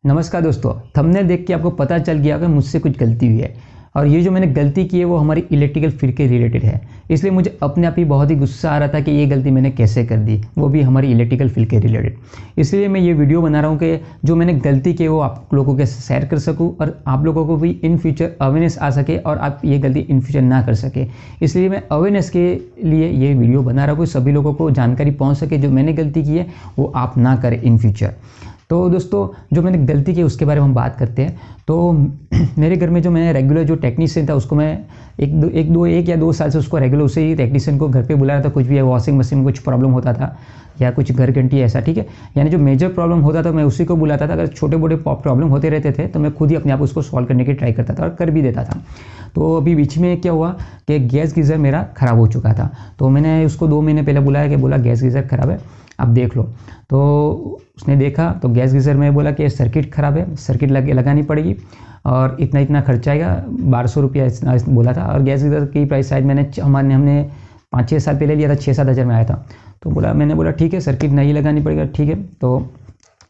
नमस्कार दोस्तों, थंबनेल देख के आपको पता चल गया कि मुझसे कुछ गलती हुई है और ये जो मैंने गलती की है वो हमारी इलेक्ट्रिकल फील्ड के रिलेटेड है। इसलिए मुझे अपने आप ही बहुत ही गुस्सा आ रहा था कि ये गलती मैंने कैसे कर दी, वो भी हमारी इलेक्ट्रिकल फील्ड के रिलेटेड। इसलिए मैं ये वीडियो बना रहा हूँ कि जो मैंने गलती की है वो आप लोगों के शेयर कर सकूँ और आप लोगों को भी इन फ्यूचर अवेयरनेस आ सके और आप ये गलती इन फ्यूचर ना कर सके। इसलिए मैं अवेयरनेस के लिए ये वीडियो बना रहा हूँ, सभी लोगों को जानकारी पहुँच सके। जो मैंने गलती की है वो आप ना करें इन फ्यूचर। तो दोस्तों, जो मैंने गलती की उसके बारे में हम बात करते हैं। तो मेरे घर में जो मैं रेगुलर जो टेक्नीशियन था उसको मैं एक या दो साल से उसको रेगुलर उसे ही टेक्नीशियन को घर पे बुला रहा था। कुछ भी वॉशिंग मशीन में कुछ प्रॉब्लम होता था या कुछ घर घंटी ऐसा, ठीक है, यानी जो मेजर प्रॉब्लम होता था मैं उसी को बुलाता था। अगर छोटे मोटे प्रॉब्लम होते रहते थे तो मैं खुद ही अपने आप उसको सॉल्व करने की ट्राई करता था और कर भी देता था। तो अभी बीच में क्या हुआ कि गैस गीज़र मेरा ख़राब हो चुका था। तो मैंने उसको 2 महीने पहले बुलाया कि बोला गैस गीज़र ख़राब है, आप देख लो। तो उसने देखा तो गैस गीज़र में बोला कि सर्किट ख़राब है, सर्किट लगानी पड़ेगी और इतना इतना खर्चा आएगा, 1200 रुपया इतना बोला था। और गैस गीज़र की प्राइस शायद हमने 5-6 साल पहले लिया था, 6-7 हज़ार में आया था। तो मैंने बोला ठीक है, सर्किट नहीं लगानी पड़ेगा, ठीक है। तो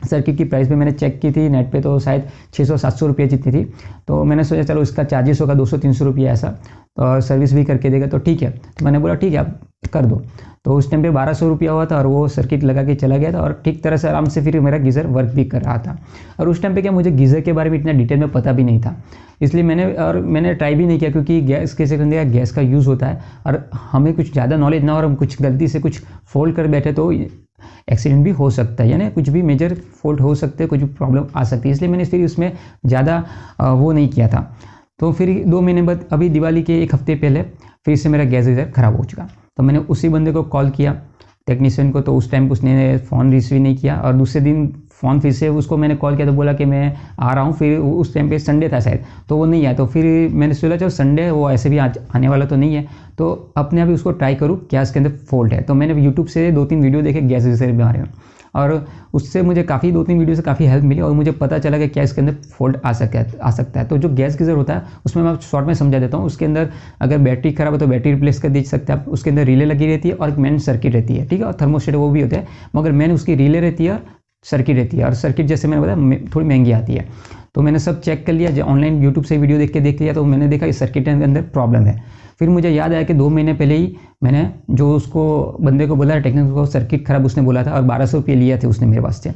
सर्किट की प्राइस भी मैंने चेक की थी नेट पे, तो शायद 600-700 रुपये जितनी थी। तो मैंने सोचा चलो इसका चार्जेस होगा 200-300 रुपये ऐसा, और सर्विस भी करके देगा तो ठीक है। तो मैंने बोला ठीक है आप कर दो। तो उस टाइम पे 1200 रुपया हुआ था और वो सर्किट लगा के चला गया था और ठीक तरह से आराम से फिर मेरा गीज़र वर्क भी कर रहा था। और उस टाइम पे क्या मुझे गीज़र के बारे में इतना डिटेल में पता भी नहीं था, इसलिए मैंने ट्राई भी नहीं किया, क्योंकि गैस कैसे करने का गैस का यूज़ होता है और हमें कुछ ज़्यादा नॉलेज ना और हम कुछ गलती से कुछ फॉल्ट कर बैठे तो एक्सीडेंट भी हो सकता है, यानी कुछ भी मेजर फॉल्ट हो सकते हैं, कुछ भी प्रॉब्लम आ सकती है। इसलिए मैंने फिर उसमें ज़्यादा वो नहीं किया था। तो फिर 2 महीने बाद अभी दिवाली के 1 हफ्ते पहले फिर से मेरा गैस गीज़र ख़राब हो चुका। तो मैंने उसी बंदे को कॉल किया, टेक्नीशियन को। तो उस टाइम उसने फ़ोन रिसीव नहीं किया और दूसरे दिन फ़ोन फिर से उसको मैंने कॉल किया तो बोला कि मैं आ रहा हूँ। फिर उस टाइम पे संडे था शायद, तो वो नहीं आया। तो फिर मैंने सोचा चलो संडे वो ऐसे भी आने वाला तो नहीं है, तो अपने आप ही उसको ट्राई करूँ क्या इसके अंदर फॉल्ट है। तो मैंने यूट्यूब से 2-3 वीडियो देखे गैस गीज़र के बारे में और उससे मुझे काफ़ी 2-3 वीडियो से काफ़ी हेल्प मिली और मुझे पता चला कि क्या इसके अंदर फॉल्ट आ सकता है। तो जो गैस गीज़र होता है उसमें मैं शॉर्ट में समझा देता हूँ। उसके अंदर अगर बैटरी खराब है तो बैटरी रिप्लेस कर दे सकते हैं आप। उसके अंदर रिले लगी रहती है और एक मेन सर्किट रहती है, ठीक है, और थर्मोस्टेट वो भी होता है, मगर मेन उसकी रिले रहती है और सर्किट रहती है। और सर्किट जैसे मैंने बताया थोड़ी महंगी आती है। तो मैंने सब चेक कर लिया, ऑनलाइन यूट्यूब से वीडियो देख लिया। तो मैंने देखा इस सर्किट के अंदर प्रॉब्लम है। फिर मुझे याद आया कि 2 महीने पहले ही मैंने जो उसको बंदे को बोला टेक्नीशियन को सर्किट खराब उसने बोला था और 1200 रुपये लिए थे उसने मेरे पास से।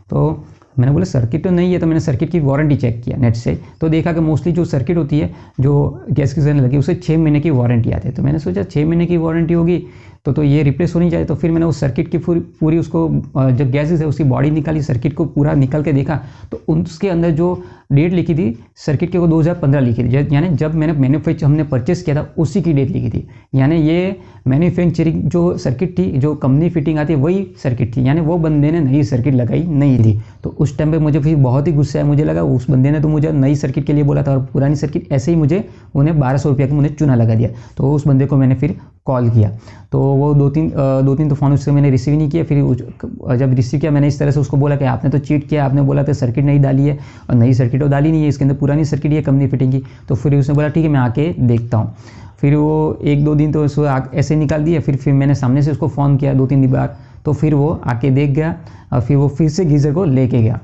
तो मैंने बोला सर्किट तो नहीं है। तो मैंने सर्किट की वारंटी चेक किया नेट से, तो देखा कि मोस्टली जो सर्किट होती है जो गैस गीज़र में लगी उसे 6 महीने की वारंटी आती है। तो मैंने सोचा 6 महीने की वारंटी होगी तो ये रिप्लेस होनी चाहिए। तो फिर मैंने उस सर्किट की पूरी उसको जब गैस है उसकी बॉडी निकाली, सर्किट को पूरा निकाल के देखा तो उसके अंदर जो डेट लिखी थी सर्किट के वो 2015 लिखी थी, यानी जब हमने परचेस किया था उसी की डेट लिखी थी। यानी ये मैन्युफैक्चरिंग जो सर्किट थी, जो कंपनी फिटिंग आती है वही सर्किट थी, यानी वो बंदे ने नई सर्किट लगाई नहीं थी। तो उस टाइम पे मुझे फिर बहुत ही गुस्सा है। मुझे लगा उस बंदे ने तो मुझे नई सर्किट के लिए बोला था और पुरानी सर्किट ऐसे ही मुझे उन्हें 1200 रुपये का मुझे चूना लगा दिया। तो उस बंदे को मैंने फिर कॉल किया तो वो 2-3 तो फ़ोन उससे मैंने रिसीव नहीं किया। फिर जब रिसीव किया मैंने इस तरह से उसको बोला कि आपने तो चीट किया, आपने बोला था सर्किट नहीं डाली है और नई सर्किट तो डाली नहीं है, इसके अंदर पुरानी सर्किट है कंपनी फिटिंग की। तो फिर उसने बोला ठीक है मैं आके देखता हूँ। फिर वो 1-2 दिन तो उसको ऐसे निकाल दिया। फिर मैंने सामने से उसको फ़ोन किया 2-3 बार, तो फिर वो आके देख गया और फिर वो फिर से गीज़र को लेके गया।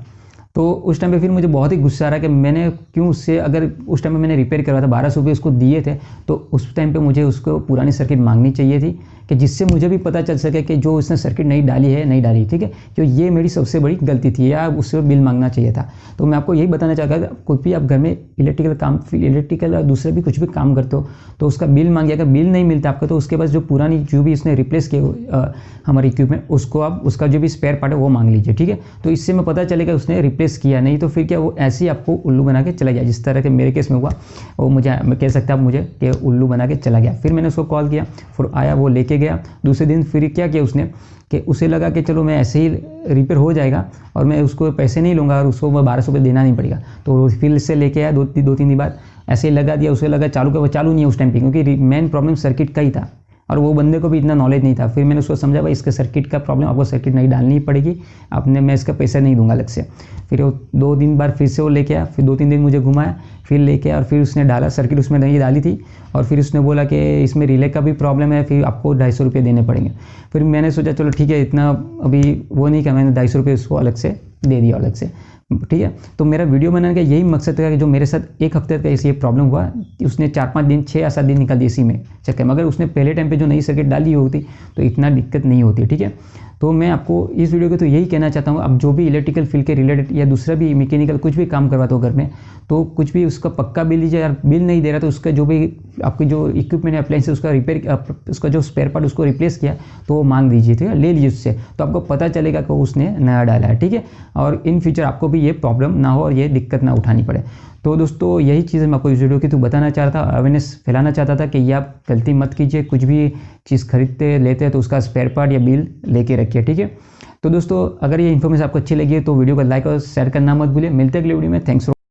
तो उस टाइम पे फिर मुझे बहुत ही गुस्सा आ रहा कि मैंने क्यों उससे, अगर उस टाइम पे मैंने रिपेयर करवाया था 1200 रुपये उसको दिए थे तो उस टाइम पे मुझे उसको पुरानी सर्किट मांगनी चाहिए थी कि जिससे मुझे भी पता चल सके कि जो उसने सर्किट नहीं डाली है नहीं डाली, ठीक है। तो ये मेरी सबसे बड़ी गलती थी, या उससे बिल मांगना चाहिए था। तो मैं आपको यही बताना चाहता था कोई भी आप घर में इलेक्ट्रिकल और दूसरे भी कुछ भी काम करते हो तो उसका बिल मांगिए। अगर बिल नहीं मिलता आपको तो उसके पास जो पुरानी जो भी इसने रिप्लेस किए हमारे इक्विपमेंट उसको आप उसका जो भी स्पेयर पार्ट है वो मांग लीजिए, ठीक है। तो इससे मैं पता चलेगा उसने रिप्लेस किया, नहीं तो फिर क्या वो ऐसे ही आपको उल्लू बना के चला गया, जिस तरह के मेरे केस में हुआ। वो मैं कह सकते हैं आप मुझे कि उल्लू बना के चला गया। फिर मैंने उसको कॉल किया, फिर आया, वो लेके गया। दूसरे दिन फिर क्या किया उसने कि उसे लगा कि चलो मैं ऐसे ही रिपेयर हो जाएगा और मैं उसको पैसे नहीं लूँगा और उसको 1200 रुपये देना नहीं पड़ेगा। तो फिर से लेके आया 2-3 दिन बाद, ऐसे ही लगा दिया। उसे लगा चालू नहीं है उस टाइम पे, क्योंकि मेन प्रॉब्लम सर्किट का ही था और वो बंदे को भी इतना नॉलेज नहीं था। फिर मैंने उसको समझा भाई इसके सर्किट का प्रॉब्लम, आपको सर्किट नहीं डालनी पड़ेगी, मैं इसका पैसा नहीं दूंगा अलग से। फिर वो 2 दिन बाद फिर से वो लेके आया, फिर 2-3 दिन मुझे घुमाया, फिर लेके आया और फिर उसने डाला, सर्किट उसमें नहीं डाली थी और फिर उसने बोला कि इसमें रिले का भी प्रॉब्लम है, फिर आपको 250 रुपये देने पड़ेंगे। फिर मैंने सोचा चलो ठीक है, इतना अभी वो नहीं किया, मैंने 250 रुपये उसको अलग से दे दिया अलग से। ठीक है। तो मेरा वीडियो बनाने का यही मकसद था कि जो मेरे साथ एक हफ्ते का ये प्रॉब्लम हुआ, उसने 4-5 दिन 6 या 7 दिन निकाल दिए इसी में चक्कर में। अगर उसने पहले टाइम पे जो नई सर्किट डाली होती तो इतना दिक्कत नहीं होती, ठीक है। तो मैं आपको इस वीडियो को तो यही कहना चाहता हूँ, अब जो भी इलेक्ट्रिकल फील्ड के रिलेटेड या दूसरा भी मैकेनिकल कुछ भी काम करवाते हो घर में, तो कुछ भी उसका पक्का बिल लीजिए यार। बिल नहीं दे रहा तो उसका जो भी आपकी जो इक्विपमेंट है, अप्लायंस है, उसका रिपेयर, उसका जो स्पेयर पार्ट उसको रिप्लेस किया तो वो मांग दीजिए, ठीक है, ले लीजिए उससे, तो आपको पता चलेगा कि उसने नया डाला है, ठीक है। और इन फ्यूचर आपको भी ये प्रॉब्लम ना हो और ये दिक्कत ना उठानी पड़े। तो दोस्तों यही चीज़ मैं आपको इस वीडियो के थ्रू बताना चाह रहा था, अवेयरनेस फैलाना चाहता था कि ये आप गलती मत कीजिए, कुछ भी चीज़ खरीदते लेते हैं तो उसका स्पेयर पार्ट या बिल लेके रखिए, ठीक है। तो दोस्तों अगर ये इन्फॉर्मेशन आपको अच्छी लगी है तो वीडियो को लाइक और शेयर करना मत भूलिए। मिलते हैं अगले वीडियो में। Thanks for